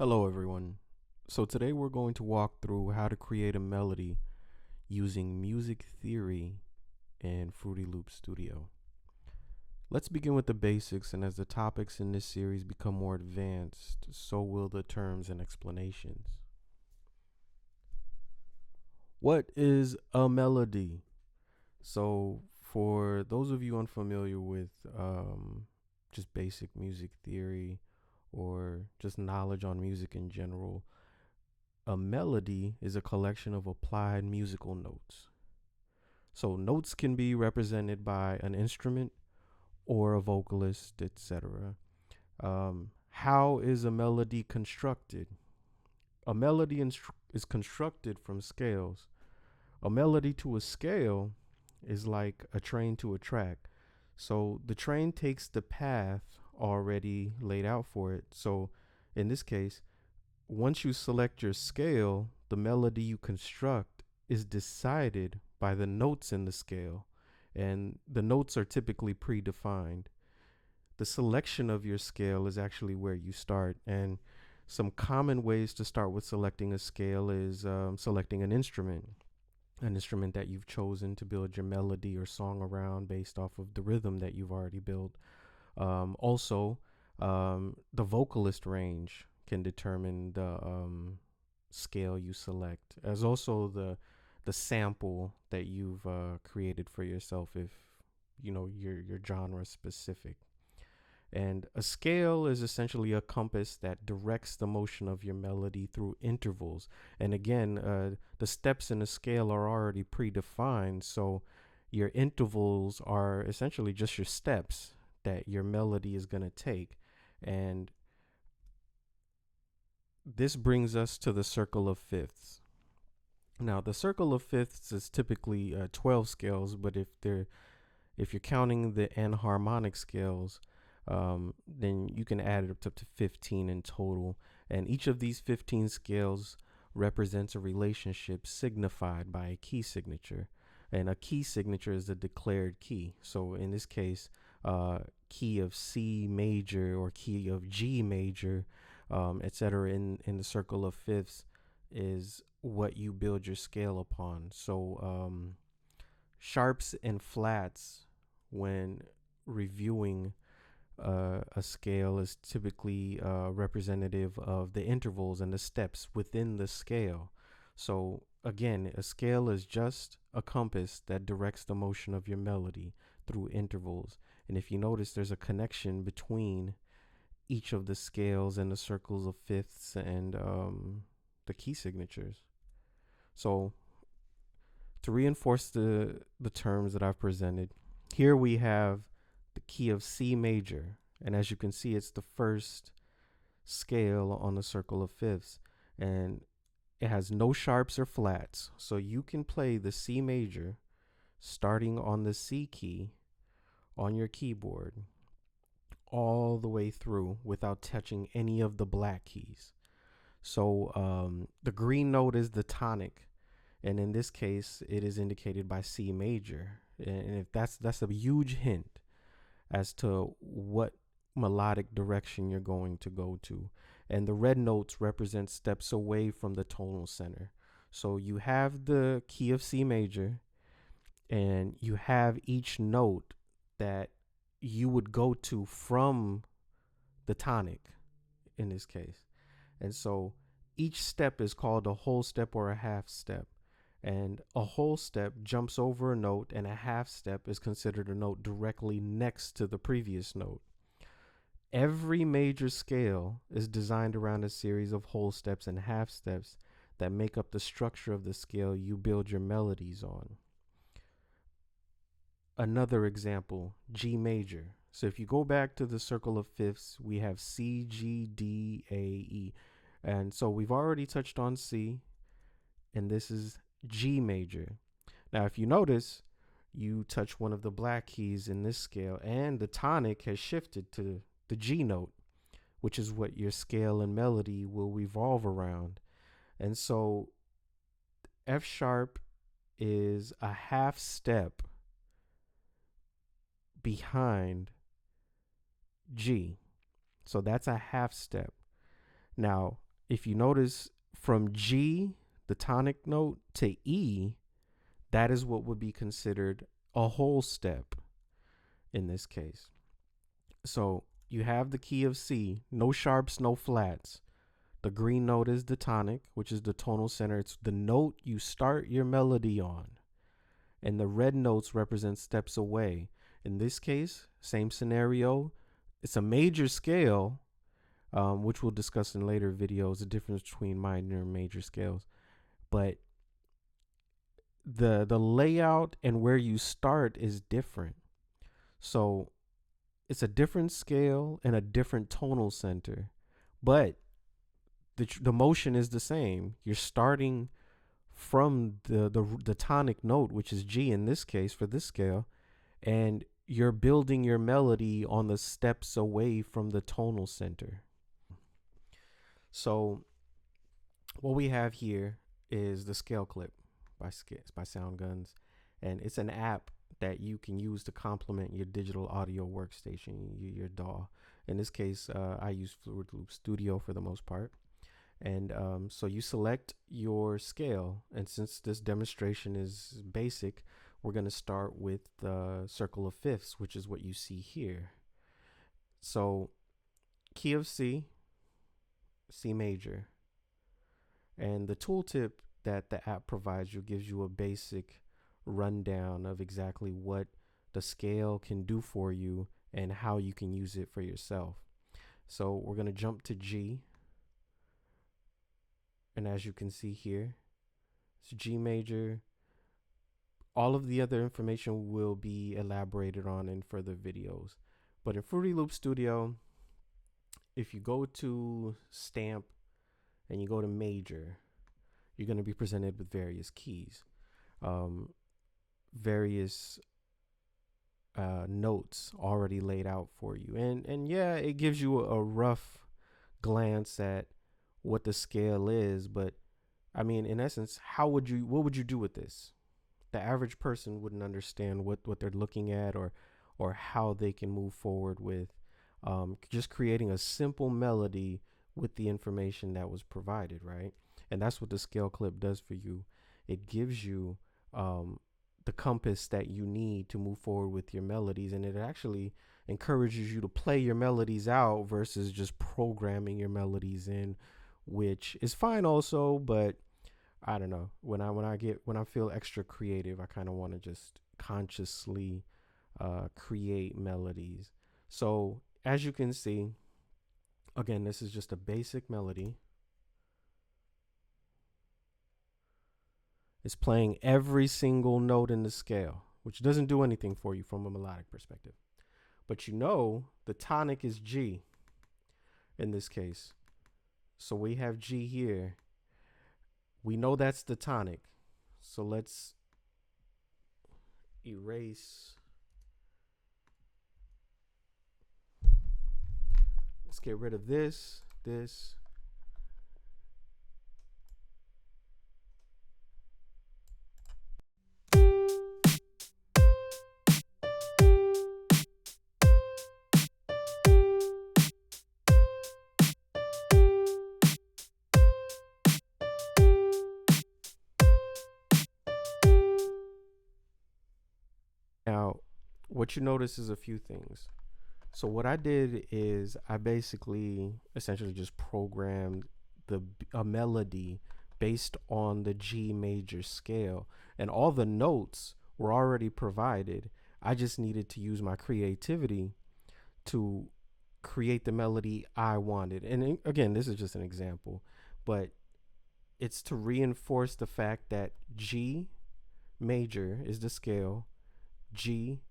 Hello, everyone. So, today we're going to walk through how to create a melody using music theory in Fruity Loop Studio. Let's begin with the basics, and as the topics in this series become more advanced, so will the terms and explanations. What is a melody? So, for those of you unfamiliar with just basic music theory or just knowledge on music in general, a melody is a collection of applied musical notes. So notes can be represented by an instrument or a vocalist, etc. How is a melody constructed? A melody is constructed from scales. A melody to a scale is like a train to a track. So the train takes the path already laid out for it. So in this case, once you select your scale, the melody you construct is decided by the notes in the scale, and the notes are typically predefined. The selection of your scale is actually where you start, and some common ways to start with selecting a scale is selecting an instrument that you've chosen to build your melody or song around based off of the rhythm that you've already built. Also, the vocalist range can determine the scale you select, as also the sample that you've created for yourself, if you know your genre specific. And a scale is essentially a compass that directs the motion of your melody through intervals. And again, the steps in the scale are already predefined, so your intervals are essentially just your steps that your melody is going to take. And this brings us to the circle of fifths. Now, the circle of fifths is typically 12 scales, but if you're counting the enharmonic scales, then you can add it up to 15 in total. And each of these 15 scales represents a relationship signified by a key signature. And a key signature is a declared key. So in this case, key of C major or key of G major, etc. In the circle of fifths is what you build your scale upon. So sharps and flats, when reviewing a scale, is typically representative of the intervals and the steps within the scale. So again, a scale is just a compass that directs the motion of your melody through intervals. And if you notice, there's a connection between each of the scales and the circles of fifths and the key signatures. So to reinforce the terms that I've presented, here we have the key of C major, and as you can see, it's the first scale on the circle of fifths, and it has no sharps or flats, so you can play the C major starting on the C key on your keyboard all the way through without touching any of the black keys. So the green note is the tonic, and in this case, it is indicated by C major. And if that's a huge hint as to what melodic direction you're going to go to. And the red notes represent steps away from the tonal center. So you have the key of C major, and you have each note that you would go to from the tonic in this case. And so each step is called a whole step or a half step. And a whole step jumps over a note, and a half step is considered a note directly next to the previous note. Every major scale is designed around a series of whole steps and half steps that make up the structure of the scale you build your melodies on. Another example, G major. So if you go back to the circle of fifths, we have C, G, D, A, E. And so we've already touched on C, and this is G major. Now, if you notice, you touch one of the black keys in this scale, and the tonic has shifted to the G note, which is what your scale and melody will revolve around. And so F sharp is a half step behind G. So that's a half step. Now, if you notice from G, the tonic note, to E, that is what would be considered a whole step in this case. So you have the key of C, no sharps, no flats. The green note is the tonic, which is the tonal center. It's the note you start your melody on. And the red notes represent steps away. In this case, same scenario. It's a major scale, which we'll discuss in later videos, the difference between minor and major scales. But the layout and where you start is different. So it's a different scale and a different tonal center, but the motion is the same. You're starting from the tonic note, which is G in this case for this scale, and you're building your melody on the steps away from the tonal center. So what we have here is the scale clip by Sound Guns, and it's an app that you can use to complement your digital audio workstation, your DAW. In this case, I use Fluid Loop Studio for the most part. And so you select your scale. And since this demonstration is basic, we're going to start with the circle of fifths, which is what you see here. So key of C, C major. And the tooltip that the app provides you gives you a basic rundown of exactly what the scale can do for you and how you can use it for yourself. So we're going to jump to G. And as you can see here, it's G major. All of the other information will be elaborated on in further videos. But in Fruity Loop Studio, if you go to stamp and you go to major, you're going to be presented with various keys, various notes already laid out for you. And yeah, it gives you a rough glance at what the scale is, but I mean, in essence, what would you do with this? The average person wouldn't understand what they're looking at or how they can move forward with just creating a simple melody with the information that was provided, right? And that's what the scale clip does for you. It gives you the compass that you need to move forward with your melodies, and it actually encourages you to play your melodies out versus just programming your melodies in, which is fine also, but I don't know. When I feel extra creative, I kind of want to just consciously create melodies. So as you can see, again, this is just a basic melody. It's playing every single note in the scale, which doesn't do anything for you from a melodic perspective. But you know the tonic is G in this case. So we have G here. We know that's the tonic. So let's erase. Let's get rid of this. Now, what you notice is a few things. So what I did is I basically essentially just programmed a melody based on the G major scale, and all the notes were already provided. I just needed to use my creativity to create the melody I wanted. And again, this is just an example, but it's to reinforce the fact that G major is the scale, G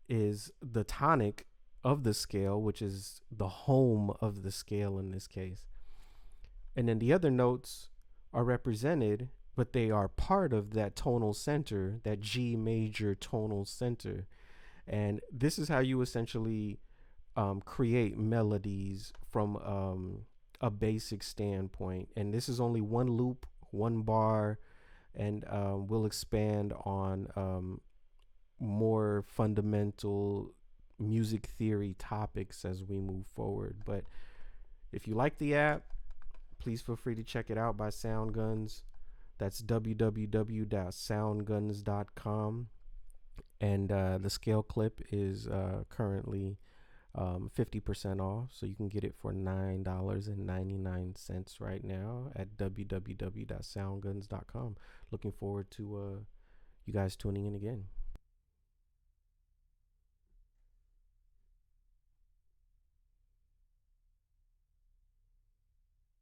is the tonic of the scale, which is the home of the scale in this case. And then the other notes are represented, but they are part of that tonal center, that G major tonal center. And this is how you essentially create melodies from a basic standpoint. And this is only one loop, one bar, and we'll expand on more fundamental music theory topics as we move forward. But if you like the app, Please feel free to check it out by Soundguns. That's www.soundguns.com. And the scale clip is currently 50% off, so you can get it for $9.99 right now at www.soundguns.com. Looking forward to you guys tuning in again.